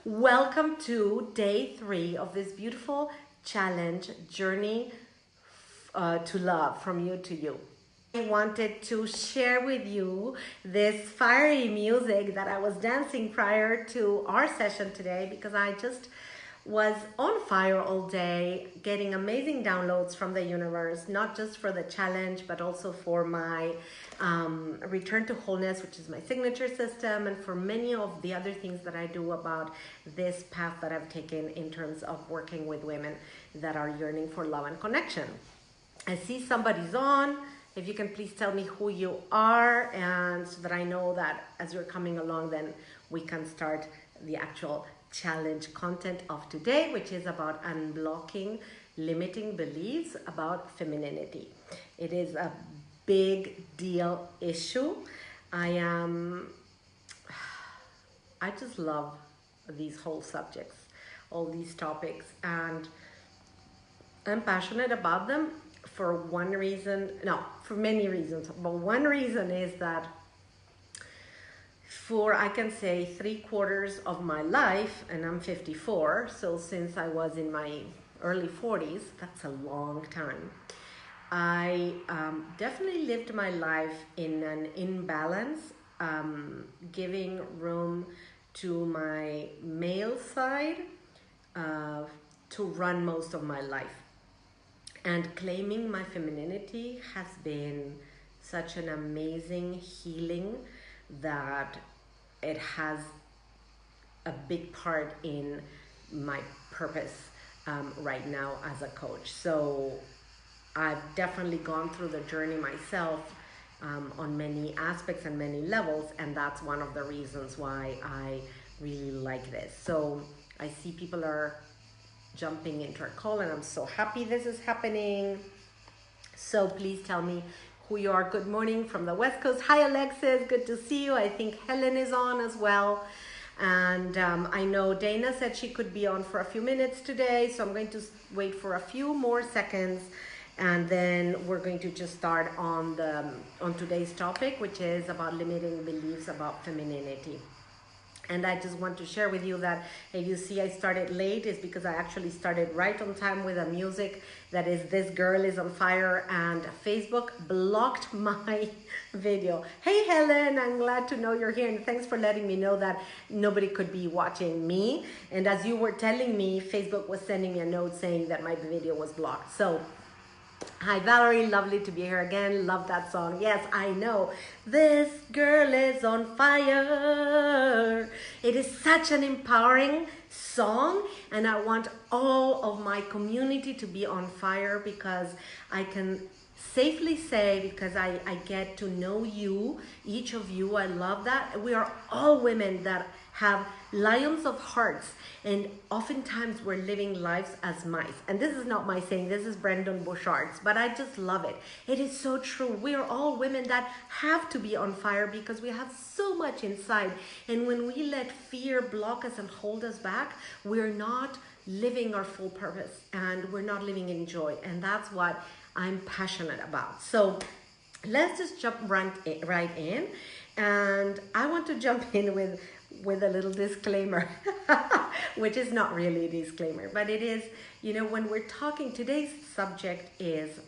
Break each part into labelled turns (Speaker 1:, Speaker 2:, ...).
Speaker 1: Welcome to day 3 of this beautiful challenge journey to love, from you to you. I wanted to share with you this fiery music that I was dancing prior to our session today because I just was on fire all day, getting amazing downloads from the universe, not just for the challenge, but also for my return to wholeness, which is my signature system, and for many of the other things that I do about this path that I've taken in terms of working with women that are yearning for love and connection. I see somebody's on. If you can please tell me who you are, and so that I know that as you're coming along, then we can start the actual challenge content of today, which is about unblocking limiting beliefs about femininity. It is a big deal issue. I just love these whole subjects, all these topics, and I'm passionate about them for one reason, no, for many reasons, but one reason is that for, I can say, 3/4 of my life, and I'm 54, so since I was in my early 40s, that's a long time, I definitely lived my life in an imbalance, giving room to my male side to run most of my life. And claiming my femininity has been such an amazing healing that it has a big part in my purpose right now as a coach. So I've definitely gone through the journey myself on many aspects and many levels, and that's one of the reasons why I really like this. So I see people are jumping into our call, and I'm so happy this is happening. So please tell me who you are. Good morning from the West Coast. Hi Alexis, good to see you. I think Helen is on as well. And I know Dana said she could be on for a few minutes today, so I'm going to wait for a few more seconds, and then we're going to just start on today's topic, which is about limiting beliefs about femininity. And I just want to share with you that if you see I started late, is because I actually started right on time with a music that is This Girl Is on Fire, and Facebook blocked my video. Hey Helen, I'm glad to know you're here, and thanks for letting me know that nobody could be watching me. And as you were telling me, Facebook was sending me a note saying that my video was blocked. So hi Valerie, lovely to be here again. Love that song. Yes, I know. This girl is on fire. It is such an empowering song, and I want all of my community to be on fire, because I can safely say, because I get to know you, each of you, I love that. We are all women that have lions of hearts, and oftentimes we're living lives as mice. And this is not my saying, this is Brendon Bouchard's, but I just love it. It is so true. We are all women that have to be on fire because we have so much inside. And when we let fear block us and hold us back, we're not living our full purpose, and we're not living in joy. And that's what I'm passionate about. So let's just jump right in. And I want to jump in with a little disclaimer, which is not really a disclaimer, but it is, you know, when we're talking, today's subject has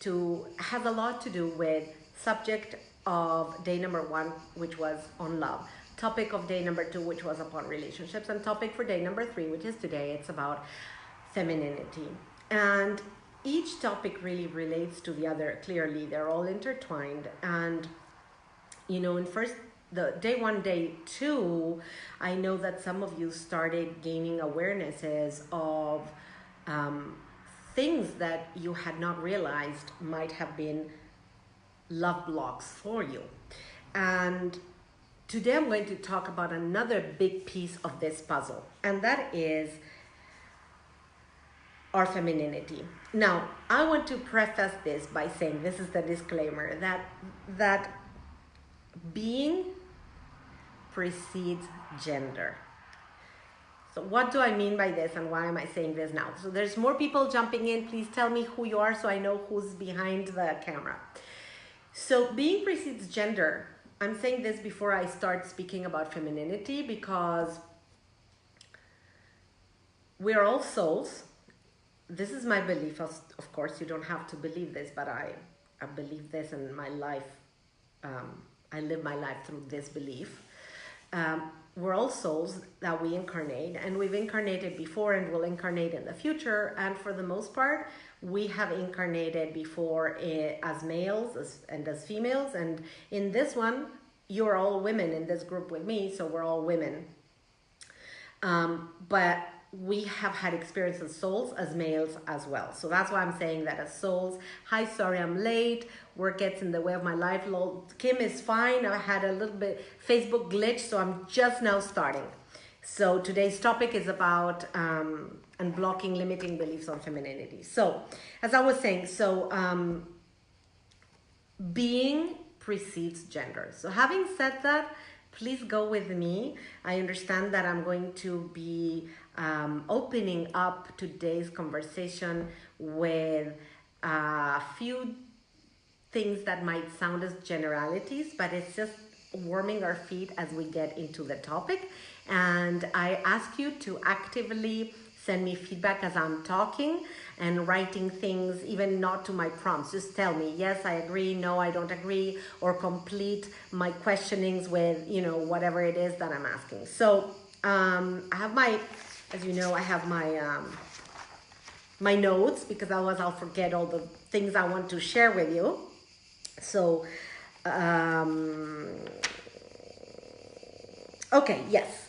Speaker 1: a lot to do with subject of day number 1, which was on love, topic of day number 2, which was upon relationships, and topic for day number 3, which is today, it's about femininity. And each topic really relates to the other. Clearly, they're all intertwined. And, you know, the day 1, day 2, I know that some of you started gaining awarenesses of things that you had not realized might have been love blocks for you. And today I'm going to talk about another big piece of this puzzle, and that is our femininity. Now, I want to preface this by saying, this is the disclaimer, that being precedes gender. So what do I mean by this, and why am I saying this now? So there's more people jumping in. Please tell me who you are so I know who's behind the camera. So being precedes gender. I'm saying this before I start speaking about femininity, because We are all souls. This is my belief. Of course, you don't have to believe this, but I believe this in my life. I live my life through this belief. We're all souls that we incarnate, and we've incarnated before and will incarnate in the future. And for the most part, we have incarnated before as males and as females. And in this one, you're all women in this group with me, so we're all women. But we have had experience as souls, as males as well. So that's why I'm saying that as souls. Hi, sorry I'm late. Work gets in the way of my life. Kim is fine. I had a little bit Facebook glitch, so I'm just now starting. So today's topic is about unblocking limiting beliefs on femininity. So as I was saying, being precedes gender. So having said that, please go with me. I understand that I'm going to be opening up today's conversation with a few things that might sound as generalities, but it's just warming our feet as we get into the topic. And I ask you to actively send me feedback as I'm talking and writing things, even not to my prompts. Just tell me, yes, I agree, no, I don't agree, or complete my questionings with, whatever it is that I'm asking. So I have as you know, I have my notes, because otherwise I'll forget all the things I want to share with you. So, okay, yes.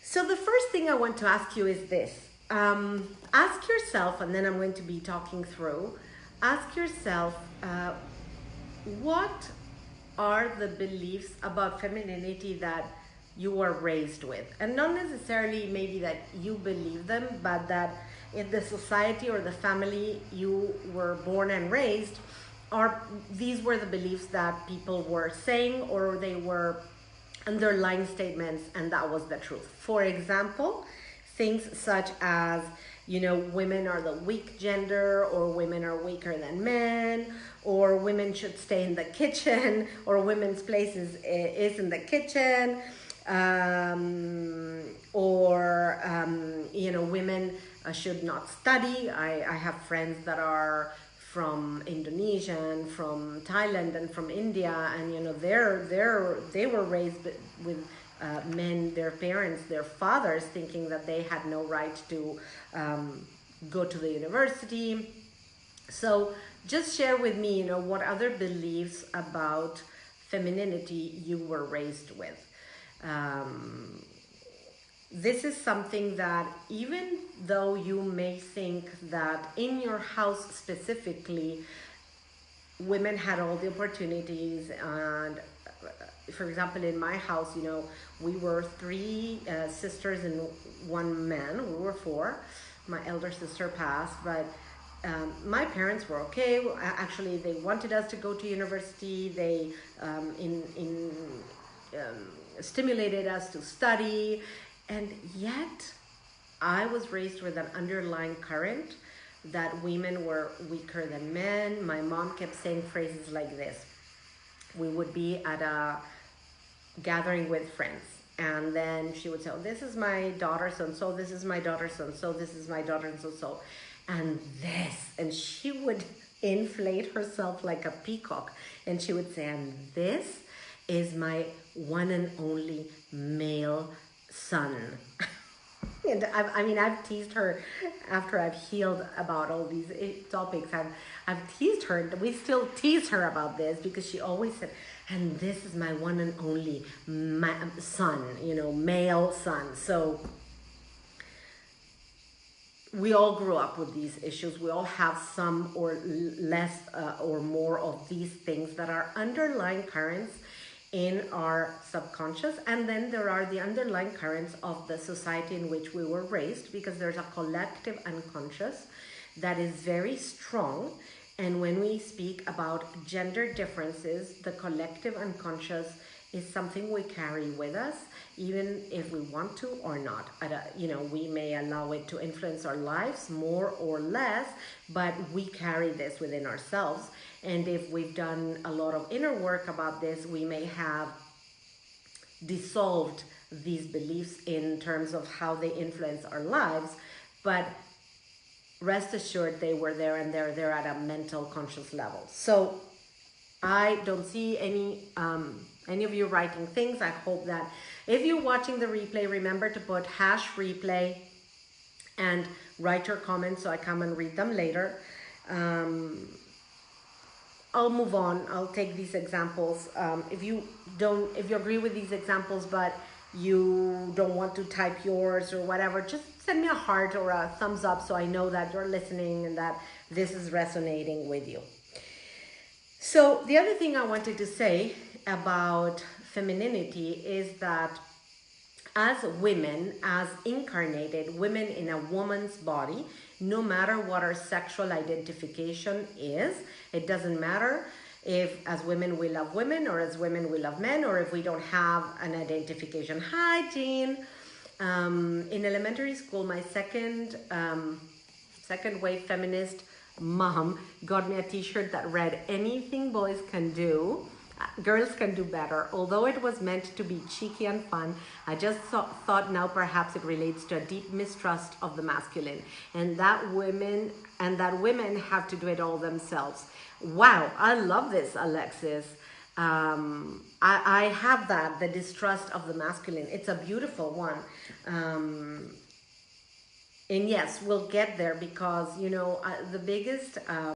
Speaker 1: So the first thing I want to ask you is this. Ask yourself, and then I'm going to be talking through, ask yourself, what are the beliefs about femininity that you were raised with? And not necessarily maybe that you believe them, but that in the society or the family you were born and raised, these were the beliefs that people were saying, or they were underlying statements, and that was the truth. For example, things such as, women are the weak gender, or women are weaker than men, or women should stay in the kitchen, or women's place is in the kitchen, women should not study. I have friends that are from Indonesia and from Thailand and from India, and they were raised with men, their parents, their fathers, thinking that they had no right to go to the university. So just share with me, what other beliefs about femininity you were raised with. This is something that, even though you may think that in your house specifically, women had all the opportunities, and for example, in my house, we were three sisters and one man. We were four. My elder sister passed, but my parents were okay. Actually, they wanted us to go to university. They stimulated us to study. And yet, I was raised with an underlying current that women were weaker than men. My mom kept saying phrases like this. We would be at a gathering with friends, and then she would say, this is my daughter so-and-so, this is my daughter so-and-so, this is my daughter and so-so, and she would inflate herself like a peacock, and she would say, and this is my one and only male son. And I've teased her after I've healed about all these topics. I've teased her. We still tease her about this, because she always said, and this is my one and only son, male son. So we all grew up with these issues. We all have some or less or more of these things that are underlying currents in our subconscious. And then there are the underlying currents of the society in which we were raised, because there's a collective unconscious that is very strong. And when we speak about gender differences, the collective unconscious is something we carry with us, even if we want to or not. We may allow it to influence our lives more or less, but we carry this within ourselves. And if we've done a lot of inner work about this, we may have dissolved these beliefs in terms of how they influence our lives, but rest assured they were there, and they're there at a mental conscious level. So I don't see any of you writing things. I hope that if you're watching the replay, remember to put #replay and write your comments so I come and read them later. I'll move on. I'll take these examples. If you agree with these examples, but you don't want to type yours or whatever, just send me a heart or a thumbs up so I know that you're listening and that this is resonating with you. So the other thing I wanted to say about femininity is that as women, as incarnated women in a woman's body, no matter what our sexual identification is, it doesn't matter if as women we love women or as women we love men, or if we don't have an identification. Hi, Jean. In elementary school, my second wave feminist mom got me a t-shirt that read, "Anything boys can do, girls can do better." Although it was meant to be cheeky and fun, I just thought now perhaps it relates to a deep mistrust of the masculine, and that women have to do it all themselves. Wow, I love this, Alexis. I have that, the distrust of the masculine. It's a beautiful one. And yes, we'll get there, because, you know, the biggest